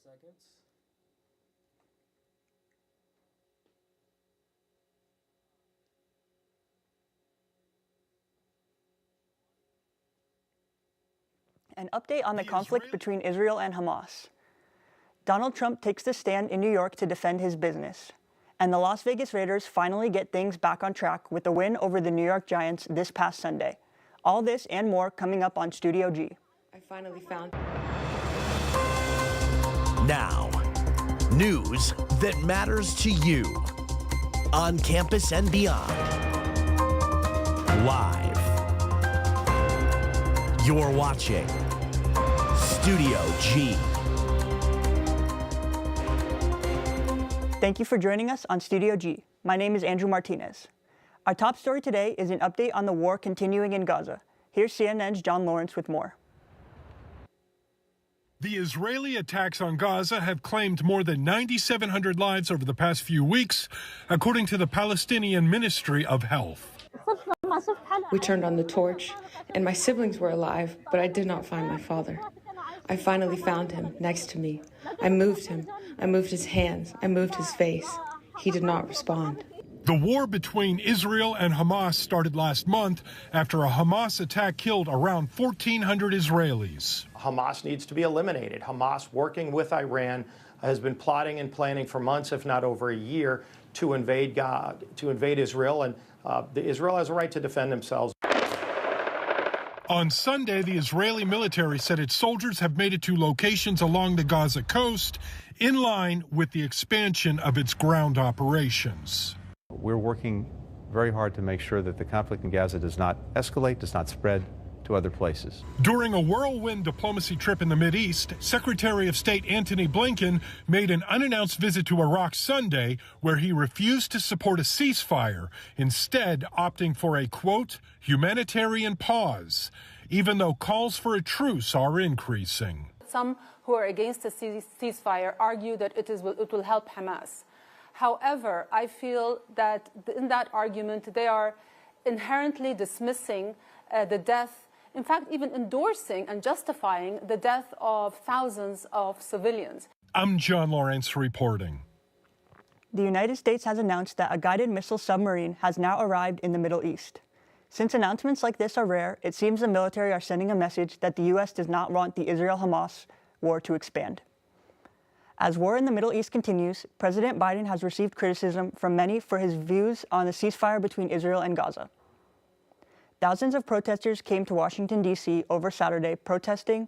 seconds. An update on the conflict between Israel and Hamas. Donald Trump takes the stand in New York to defend his business. And the Las Vegas Raiders finally get things back on track with a win over the New York Giants this past Sunday. All this and more coming up on Studio G. I finally found. Now, news that matters to you on campus and beyond. Live. You're watching Studio G. Thank you for joining us on Studio G. My name is Andrew Martinez. Our top story today is an update on the war continuing in Gaza. Here's CNN's John Lawrence with more. The Israeli attacks on Gaza have claimed more than 9,700 lives over the past few weeks, according to the Palestinian Ministry of Health. We turned on the torch, and my siblings were alive, but I did not find my father. I finally found him next to me. I moved him. I moved his hands. I moved his face. He did not respond. The war between Israel and Hamas started last month after a Hamas attack killed around 1,400 Israelis. Hamas needs to be eliminated. Hamas, working with Iran, has been plotting and planning for months, if not over a year, to invade Israel, and Israel has a right to defend themselves. On Sunday, the Israeli military said its soldiers have made it to locations along the Gaza coast in line with the expansion of its ground operations. We're working very hard to make sure that the conflict in Gaza does not escalate, does not spread to other places. During a whirlwind diplomacy trip in the Mideast, Secretary of State Antony Blinken made an unannounced visit to Iraq Sunday where he refused to support a ceasefire, instead opting for a, quote, humanitarian pause, even though calls for a truce are increasing. Some who are against a ceasefire argue that it will help Hamas. However, I feel that in that argument they are inherently dismissing the death, in fact, even endorsing and justifying the death of thousands of civilians. I'm John Lawrence reporting. The United States has announced that a guided missile submarine has now arrived in the Middle East. Since announcements like this are rare, it seems the military are sending a message that the U.S. does not want the Israel-Hamas war to expand. As war in the Middle East continues, President Biden has received criticism from many for his views on the ceasefire between Israel and Gaza. Thousands of protesters came to Washington, D.C. over Saturday protesting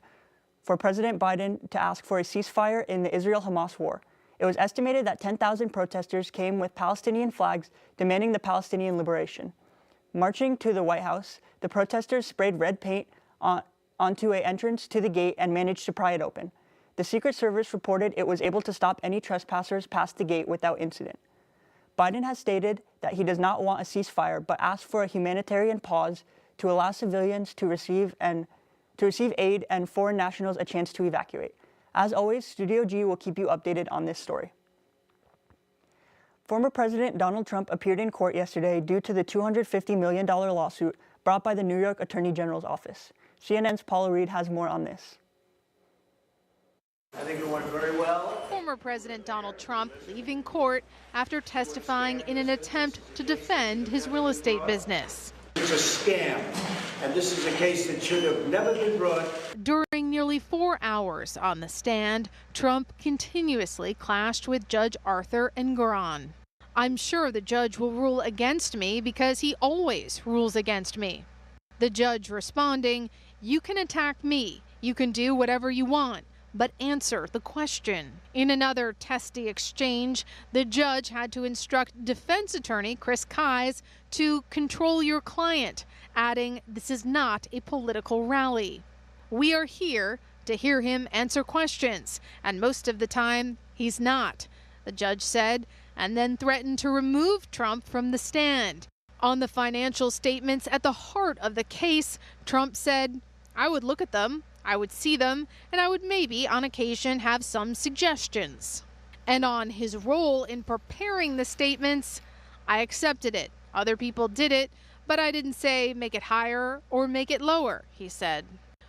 for President Biden to ask for a ceasefire in the Israel-Hamas war. It was estimated that 10,000 protesters came with Palestinian flags demanding the Palestinian liberation. Marching to the White House, the protesters sprayed red paint onto an entrance to the gate and managed to pry it open. The Secret Service reported it was able to stop any trespassers past the gate without incident. Biden has stated that he does not want a ceasefire, but asked for a humanitarian pause to allow civilians to receive aid and foreign nationals a chance to evacuate. As always, Studio G will keep you updated on this story. Former President Donald Trump appeared in court yesterday due to the $250 million lawsuit brought by the New York Attorney General's office. CNN's Paula Reed has more on this. I think it went very well. Former President Donald Trump leaving court after testifying in an attempt to defend his real estate business. It's a scam, and this is a case that should have never been brought. During nearly 4 hours on the stand, Trump continuously clashed with Judge Arthur Engoron. I'm sure the judge will rule against me because he always rules against me. The judge responding, "You can attack me, you can do whatever you want, but answer the question." In another testy exchange, the judge had to instruct defense attorney Chris Kise to control your client, adding, "This is not a political rally. We are here to hear him answer questions, and most of the time, he's not," the judge said, and then threatened to remove Trump from the stand. On the financial statements at the heart of the case, Trump said, "I would look at them, I would see them, and I would maybe on occasion have some suggestions." And on his role in preparing the statements, "I accepted it. Other people did it, but I didn't say make it higher or make it lower," he said.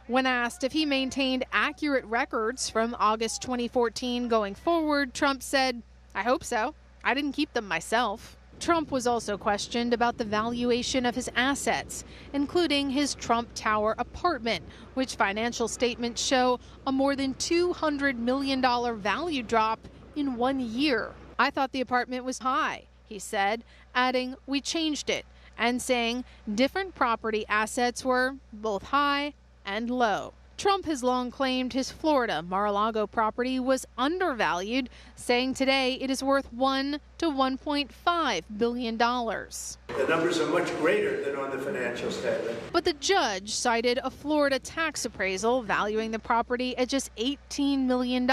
When asked if he maintained accurate records from August 2014 going forward, Trump said, "I hope so. I didn't keep them myself." Trump was also questioned about the valuation of his assets, including his Trump Tower apartment, which financial statements show a more than $200 million value drop in 1 year. "I thought the apartment was high," he said, adding, "We changed it," and saying different property assets were both high and low. Trump has long claimed his Florida Mar-a-Lago property was undervalued, saying today it is worth $1 to $1.5 billion. The numbers are much greater than on the financial statement. But the judge cited a Florida tax appraisal valuing the property at just $18 million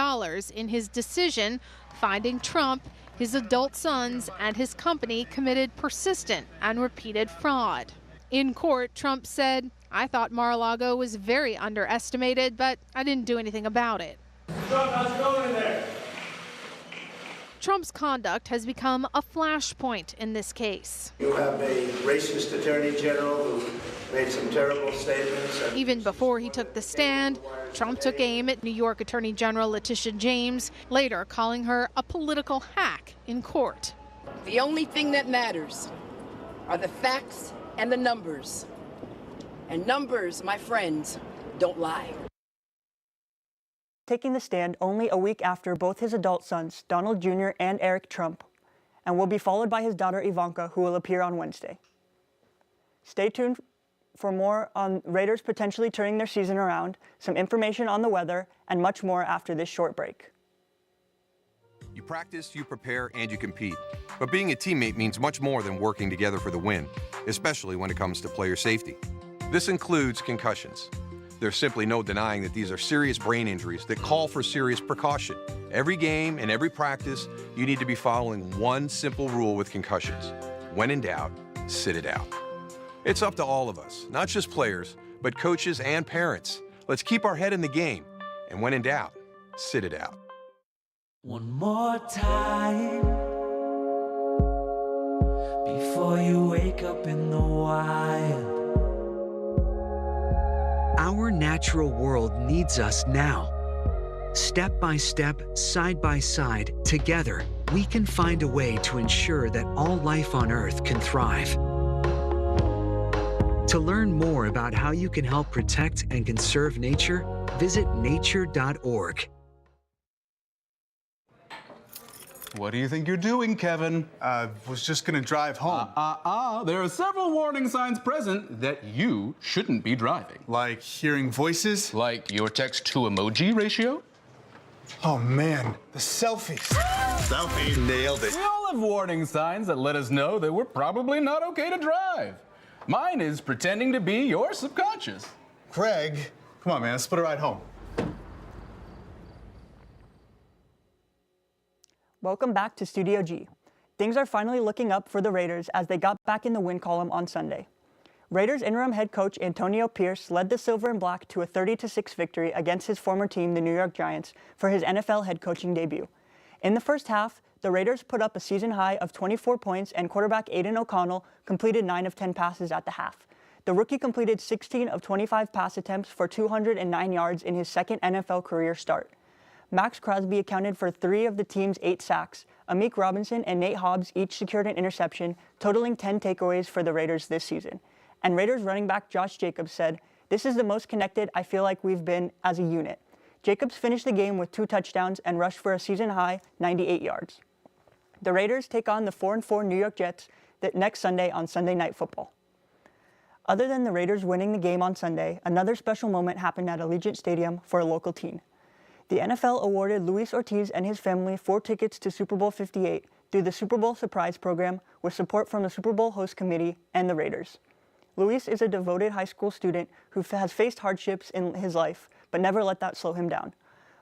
in his decision, finding Trump, his adult sons, and his company committed persistent and repeated fraud. In court, Trump said, "I thought Mar-a-Lago was very underestimated, but I didn't do anything about it." Trump, how's it going in there? Trump's conduct has become a flashpoint in this case. You have a racist attorney general who made some terrible statements. Even before he took the stand, Trump took aim at New York Attorney General Letitia James, later calling her a political hack in court. The only thing that matters are the facts and the numbers. And numbers, my friends, don't lie. Taking the stand only a week after both his adult sons, Donald Jr. and Eric Trump, and will be followed by his daughter Ivanka, who will appear on Wednesday. Stay tuned for more on Raiders potentially turning their season around, some information on the weather, and much more after this short break. You practice, you prepare, and you compete. But being a teammate means much more than working together for the win, especially when it comes to player safety. This includes concussions. There's simply no denying that these are serious brain injuries that call for serious precaution. Every game and every practice, you need to be following one simple rule with concussions. When in doubt, sit it out. It's up to all of us, not just players, but coaches and parents. Let's keep our head in the game, and when in doubt, sit it out. One more time before you wake up in the wild. Our natural world needs us now. Step by step, side by side, together, we can find a way to ensure that all life on Earth can thrive. To learn more about how you can help protect and conserve nature, visit nature.org. What do you think you're doing, Kevin? Was just gonna drive home. There are several warning signs present that you shouldn't be driving. Like hearing voices? Like your text-to-emoji ratio? Oh man, the selfies. Selfies. Nailed it. We all have warning signs that let us know that we're probably not okay to drive. Mine is pretending to be your subconscious. Craig, come on man, let's split a ride home. Welcome back to Studio G. Things are finally looking up for the Raiders as they got back in the win column on Sunday. Raiders interim head coach Antonio Pierce led the Silver and Black to a 30-6 victory against his former team, the New York Giants, for his NFL head coaching debut. In the first half, the Raiders put up a season high of 24 points and quarterback Aiden O'Connell completed 9 of 10 passes at the half. The rookie completed 16 of 25 pass attempts for 209 yards in his second NFL career start. Max Crosby accounted for 3 of the team's 8 sacks. Amik Robinson and Nate Hobbs each secured an interception, totaling 10 takeaways for the Raiders this season. And Raiders running back Josh Jacobs said, "This is the most connected I feel like we've been as a unit." Jacobs finished the game with 2 touchdowns and rushed for a season-high 98 yards. The Raiders take on the 4-4 New York Jets next Sunday on Sunday Night Football. Other than the Raiders winning the game on Sunday, another special moment happened at Allegiant Stadium for a local team. The NFL awarded Luis Ortiz and his family 4 tickets to Super Bowl 58 through the Super Bowl Surprise Program with support from the Super Bowl Host Committee and the Raiders. Luis is a devoted high school student who has faced hardships in his life, but never let that slow him down.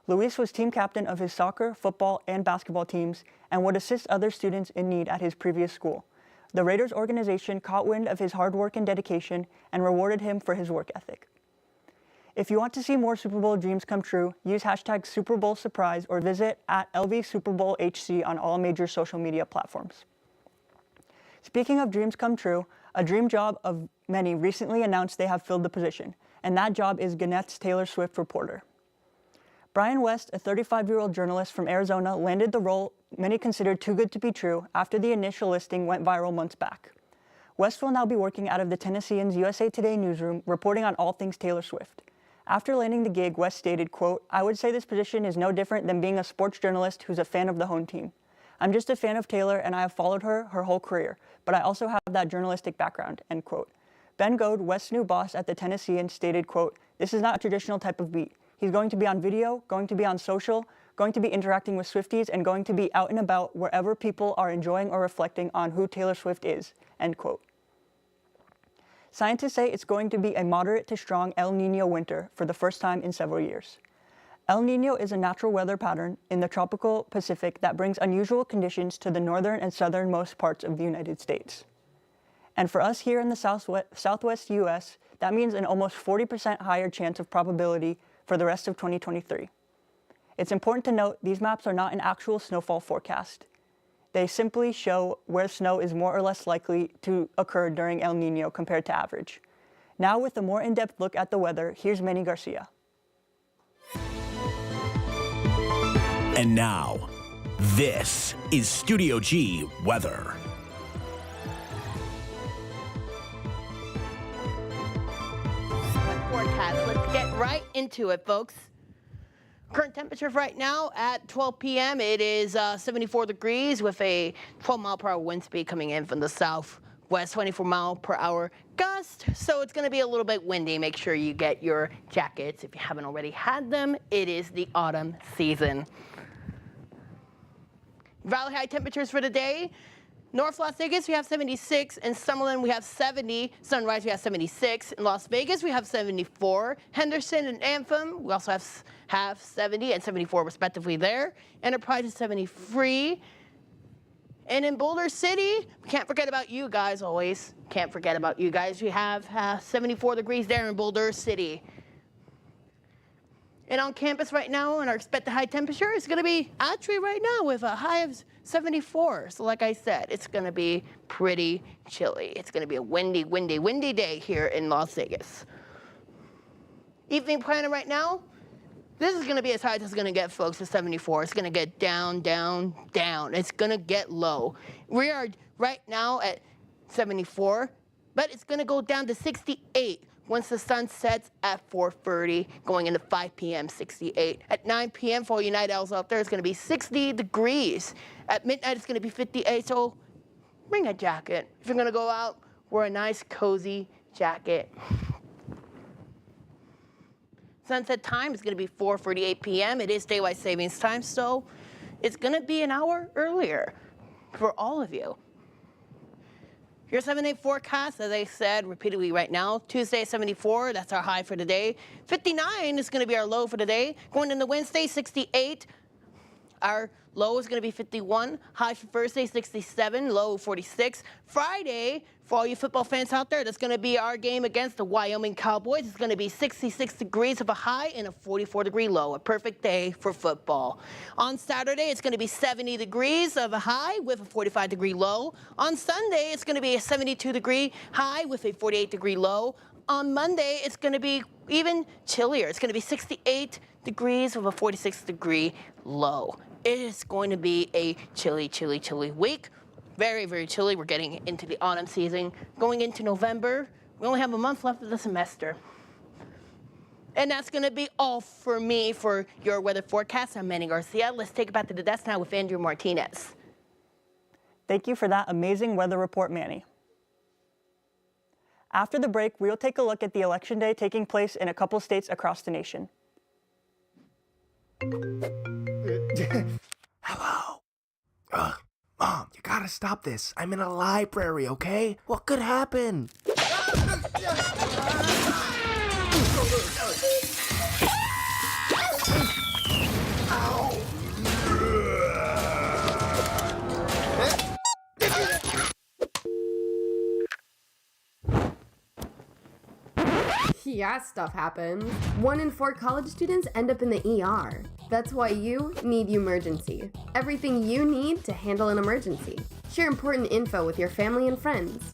Luis was team captain of his soccer, football, and basketball teams and would assist other students in need at his previous school. The Raiders organization caught wind of his hard work and dedication and rewarded him for his work ethic. If you want to see more Super Bowl dreams come true, use hashtag Super Bowl Surprise or visit @LV Super Bowl HC on all major social media platforms. Speaking of dreams come true, A dream job of many recently announced they have filled the position, and that job is Gannett's Taylor Swift reporter. Brian West, a 35-year-old journalist from Arizona, landed the role many considered too good to be true after the initial listing went viral months back. West will now be working out of the Tennessean's USA Today newsroom, reporting on all things Taylor Swift. After landing the gig, West stated, quote, "I would say this position is no different than being a sports journalist who's a fan of the home team. I'm just a fan of Taylor, and I have followed her whole career, but I also have that journalistic background," end quote. Ben Goad, West's new boss at the Tennessean, stated, quote, "This is not a traditional type of beat. He's going to be on video, going to be on social, going to be interacting with Swifties, and going to be out and about wherever people are enjoying or reflecting on who Taylor Swift is," end quote. Scientists say it's going to be a moderate to strong El Niño winter for the first time in several years. El Niño is a natural weather pattern in the tropical Pacific that brings unusual conditions to the northern and southernmost parts of the United States. And for us here in the southwest U.S., that means an almost 40% higher chance of probability for the rest of 2023. It's important to note these maps are not an actual snowfall forecast. They simply show where snow is more or less likely to occur during El Niño compared to average. Now with a more in-depth look at the weather, here's Manny Garcia. And now, this is Studio G weather. Forecast. Let's get right into it, folks. Current temperatures right now at 12 p.m. It is 74 degrees with a 12-mile-per-hour wind speed coming in from the southwest, 24-mile-per-hour gust. So it's going to be a little bit windy. Make sure you get your jackets if you haven't already had them. It is the autumn season. Valley high temperatures for the day. North Las Vegas, we have 76. In Summerlin, we have 70. Sunrise, we have 76. In Las Vegas, we have 74. Henderson and Anthem, we also have 70 and 74 respectively there. Enterprise is 73. And in Boulder City, we can't forget about you guys always. Can't forget about you guys. We have 74 degrees there in Boulder City. And on campus right now, and our expected high temperature is going to be actually right now with a high of 74. So like I said, it's going to be pretty chilly. It's going to be a windy, windy, windy day here in Las Vegas. Evening planning right now, this is going to be as high as it's going to get, folks, at 74. It's going to get down, down, down. It's going to get low. We are right now at 74, but it's going to go down to 68. Once the sun sets at 4:30, going into 5 p.m., 68. At 9 p.m., for all you night owls out there, it's going to be 60 degrees. At midnight, it's going to be 58, so bring a jacket. If you're going to go out, wear a nice, cozy jacket. Sunset time is going to be 4:48 p.m. It is daylight savings time, so it's going to be an hour earlier for all of you. Your 7-day forecast, as I said repeatedly right now, Tuesday 74, that's our high for today. 59 is going to be our low for today. Going into Wednesday, 68. Our low is going to be 51. High for Thursday, 67. Low, 46. Friday, for all you football fans out there, that's going to be our game against the Wyoming Cowboys. It's going to be 66 degrees of a high and a 44-degree low. A perfect day for football. On Saturday, it's going to be 70 degrees of a high with a 45-degree low. On Sunday, it's going to be a 72-degree high with a 48-degree low. On Monday, it's going to be even chillier. It's going to be 68 degrees with a 46-degree low. It is going to be a chilly, chilly, chilly week. Very, very chilly. We're getting into the autumn season. Going into November, we only have a month left of the semester. And that's going to be all for me for your weather forecast. I'm Manny Garcia. Let's take it back to the desk now with Andrew Martinez. Thank you for that amazing weather report, Manny. After the break, we'll take a look at the election day taking place in a couple states across the nation. Hello. Mom, you gotta stop this. I'm in a library, okay? What could happen? Yeah, stuff happens. 1 in 4 college students end up in the ER. That's why you need Emergency. Everything you need to handle an emergency. Share important info with your family and friends.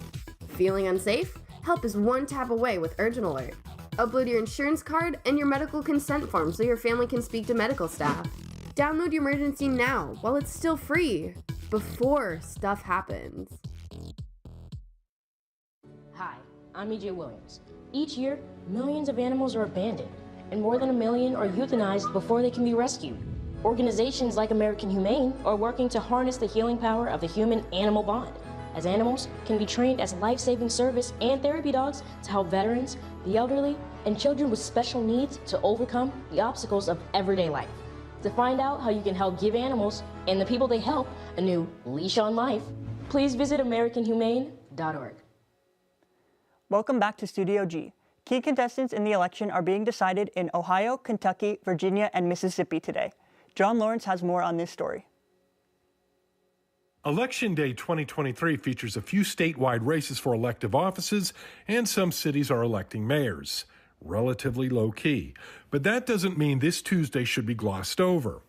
Feeling unsafe? Help is one tap away with Urgent Alert. Upload your insurance card and your medical consent form so your family can speak to medical staff. Download your emergency now while it's still free, before stuff happens. Hi, I'm E.J. Williams. Each year, millions of animals are abandoned, and more than 1 million are euthanized before they can be rescued. Organizations like American Humane are working to harness the healing power of the human-animal bond, as animals can be trained as life-saving service and therapy dogs to help veterans, the elderly, and children with special needs to overcome the obstacles of everyday life. To find out how you can help give animals and the people they help a new leash on life, please visit AmericanHumane.org. Welcome back to Studio G. Key contestants in the election are being decided in Ohio, Kentucky, Virginia, and Mississippi today. John Lawrence has more on this story. Election Day 2023 features a few statewide races for elective offices, and some cities are electing mayors. Relatively low-key. But that doesn't mean this Tuesday should be glossed over.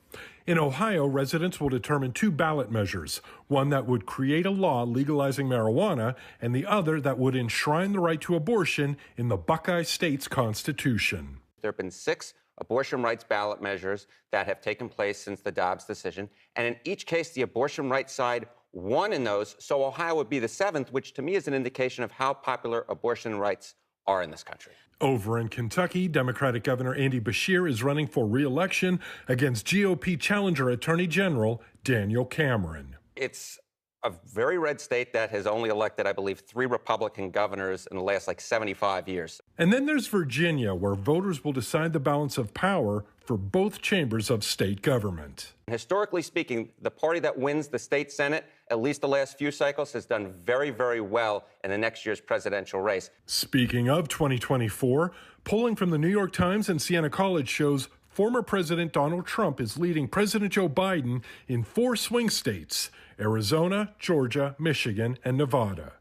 In Ohio, residents will determine 2 ballot measures, one that would create a law legalizing marijuana, and the other that would enshrine the right to abortion in the Buckeye State's Constitution. There have been 6 abortion rights ballot measures that have taken place since the Dobbs decision, and in each case, the abortion rights side won in those, so Ohio would be the 7th, which to me is an indication of how popular abortion rights are in this country. Over in Kentucky, Democratic Governor Andy Beshear is running for re-election against GOP challenger Attorney General Daniel Cameron. It's a very red state that has only elected, I believe, 3 Republican governors in the last 75 years. And then there's Virginia, where voters will decide the balance of power for both chambers of state government. Historically speaking, the party that wins the state Senate, at least the last few cycles, has done very, very well in the next year's presidential race. Speaking of 2024, polling from the New York Times and Siena College shows former President Donald Trump is leading President Joe Biden in 4 swing states: Arizona, Georgia, Michigan, and Nevada.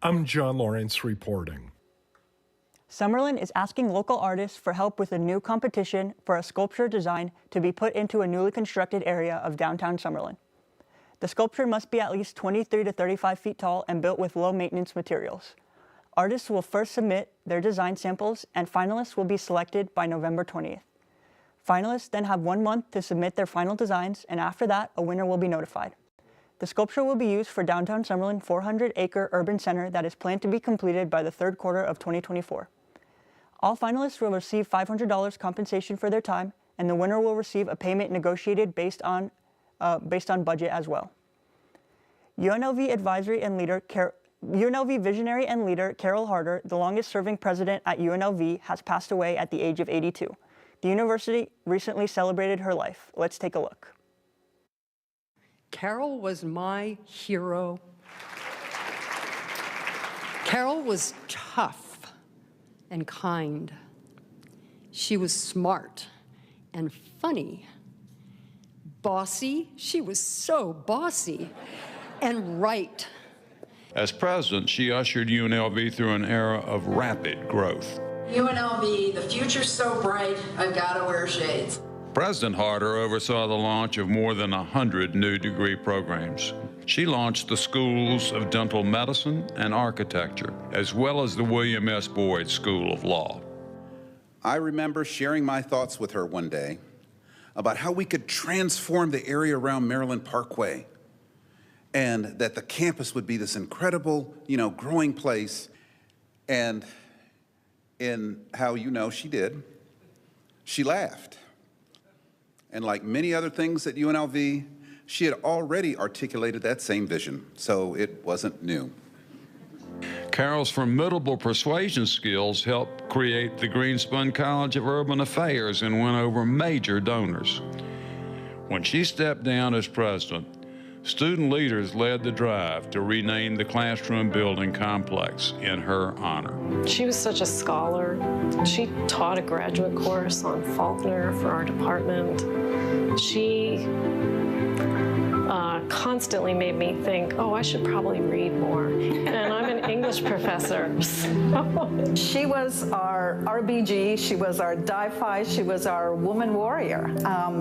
I'm John Lawrence reporting. Summerlin is asking local artists for help with a new competition for a sculpture design to be put into a newly constructed area of downtown Summerlin. The sculpture must be at least 23 to 35 feet tall and built with low-maintenance materials. Artists will first submit their design samples, and finalists will be selected by November 20th. Finalists then have 1 month to submit their final designs, and after that, a winner will be notified. The sculpture will be used for downtown Summerlin 400-acre urban center that is planned to be completed by the 3rd quarter of 2024. All finalists will receive $500 compensation for their time, and the winner will receive a payment negotiated based on budget as well. UNLV visionary and leader Carol Harder, the longest-serving president at UNLV, has passed away at the age of 82. The university recently celebrated her life. Let's take a look. Carol was my hero. Carol was tough and kind. She was smart and funny. Bossy, she was so bossy, and right. As president, she ushered UNLV through an era of rapid growth. UNLV, the future's so bright, I've got to wear shades. President Harder oversaw the launch of more than 100 new degree programs. She launched the schools of dental medicine and architecture, as well as the William S. Boyd School of Law. I remember sharing my thoughts with her one day about how we could transform the area around Maryland Parkway, and that the campus would be this incredible, growing place. And in how she did, she laughed. And like many other things at UNLV, she had already articulated that same vision, so it wasn't new. Carol's formidable persuasion skills helped create the Greenspun College of Urban Affairs and win over major donors. When she stepped down as president, student leaders led the drive to rename the classroom building complex in her honor. She was such a scholar. She taught a graduate course on Faulkner for our department. She constantly made me think, oh, I should probably read more. And I'm an English professor. She was our RBG, she was our Di-Phi, she was our woman warrior.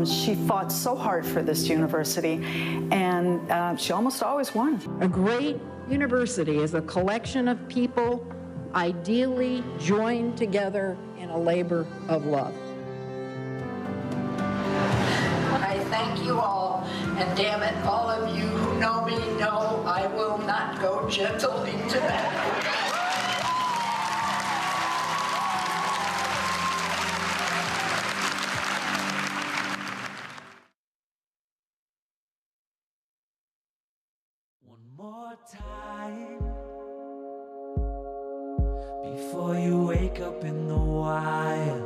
She fought so hard for this university, and she almost always won. A great University is a collection of people ideally joined together in a labor of love. I thank you all, and damn it, all of you who know me know I will not go gently to that. More time before you wake up in the wild.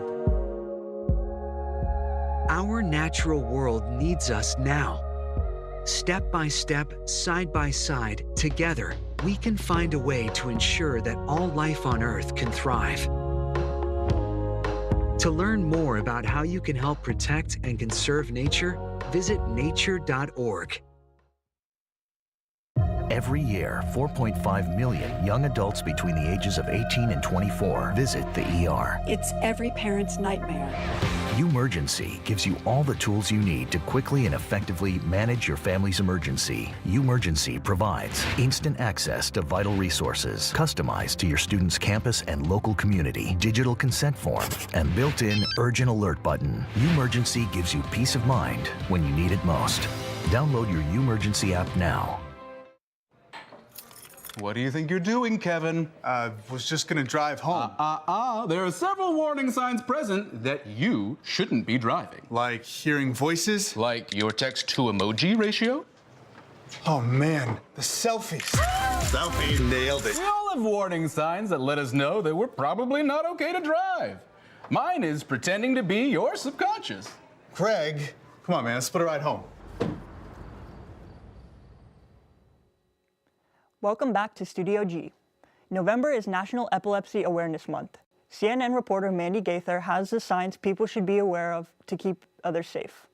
Our natural world needs us now. Step by step, side by side, together, we can find a way to ensure that all life on Earth can thrive. To learn more about how you can help protect and conserve nature, visit nature.org. Every year, 4.5 million young adults between the ages of 18 and 24 visit the ER. It's every parent's nightmare. UMergency gives you all the tools you need to quickly and effectively manage your family's emergency. UMergency provides instant access to vital resources, customized to your student's campus and local community, digital consent form, and built-in urgent alert button. UMergency gives you peace of mind when you need it most. Download your UMergency app now. What do you think you're doing, Kevin? Was just gonna drive home. There are several warning signs present that you shouldn't be driving. Like hearing voices? Like your text-to-emoji ratio? Oh man, the selfies. Selfie, nailed it. We all have warning signs that let us know that we're probably not okay to drive. Mine is pretending to be your subconscious. Craig, come on man, let's split a ride home. Welcome back to Studio G. November is National Epilepsy Awareness Month. CNN reporter Mandy Gaither has the signs people should be aware of to keep others safe.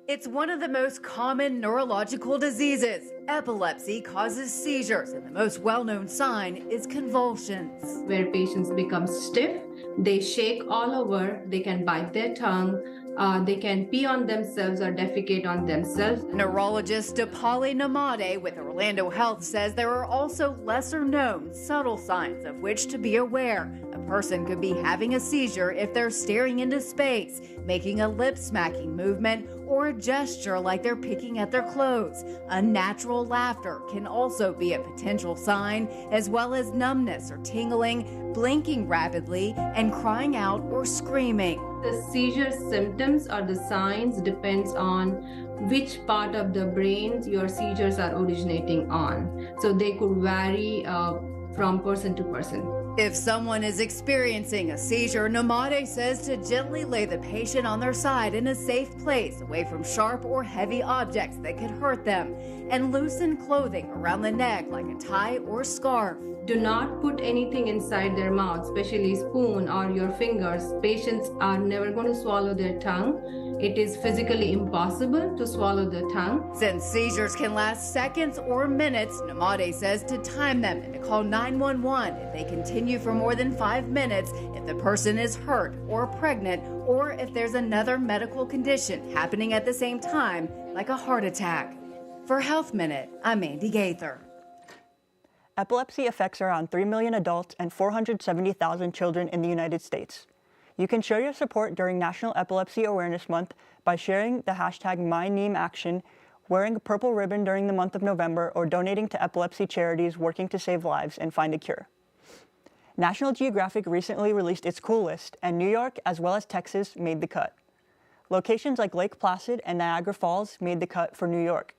It's one of the most common neurological diseases. Epilepsy causes seizures, and the most well-known sign is convulsions. Where patients become stiff, they shake all over, they can bite their tongue, they can pee on themselves or defecate on themselves. Neurologist Dipali Namade with Orlando Health says there are also lesser-known subtle signs of which to be aware. A person could be having a seizure if they're staring into space, making a lip-smacking movement, or a gesture like they're picking at their clothes. Unnatural laughter can also be a potential sign, as well as numbness or tingling, blinking rapidly, and crying out or screaming. The seizure symptoms or the signs depends on which part of the brain your seizures are originating on. So they could vary from person to person. If someone is experiencing a seizure, Namade says to gently lay the patient on their side in a safe place, away from sharp or heavy objects that could hurt them, and loosen clothing around the neck like a tie or scarf. Do not put anything inside their mouth, especially spoon or your fingers. Patients are never going to swallow their tongue. It is physically impossible to swallow the tongue. Since seizures can last seconds or minutes, Namade says to time them and to call 911 if they continue for more than 5 minutes, if the person is hurt or pregnant, or if there's another medical condition happening at the same time, like a heart attack. For Health Minute, I'm Mandy Gaither. Epilepsy affects around 3 million adults and 470,000 children in the United States. You can show your support during National Epilepsy Awareness Month by sharing the hashtag #MyNeemAction, wearing a purple ribbon during the month of November, or donating to epilepsy charities working to save lives and find a cure. National Geographic recently released its cool list, and New York, as well as Texas, made the cut. Locations like Lake Placid and Niagara Falls made the cut for New York.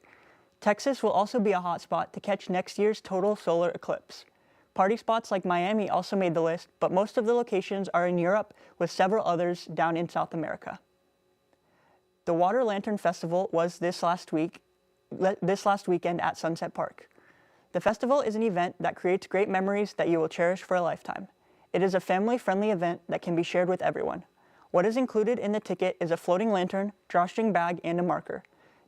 Texas will also be a hotspot to catch next year's total solar eclipse. Party spots like Miami also made the list, but most of the locations are in Europe, with several others down in South America. The Water Lantern Festival was this last weekend at Sunset Park. The festival is an event that creates great memories that you will cherish for a lifetime. It is a family-friendly event that can be shared with everyone. What is included in the ticket is a floating lantern, drawstring bag, and a marker.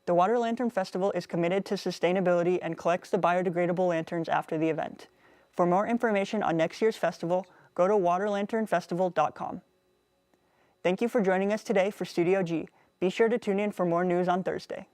The Water Lantern Festival is committed to sustainability and collects the biodegradable lanterns after the event. For more information on next year's festival, go to waterlanternfestival.com. Thank you for joining us today for Studio G. Be sure to tune in for more news on Thursday.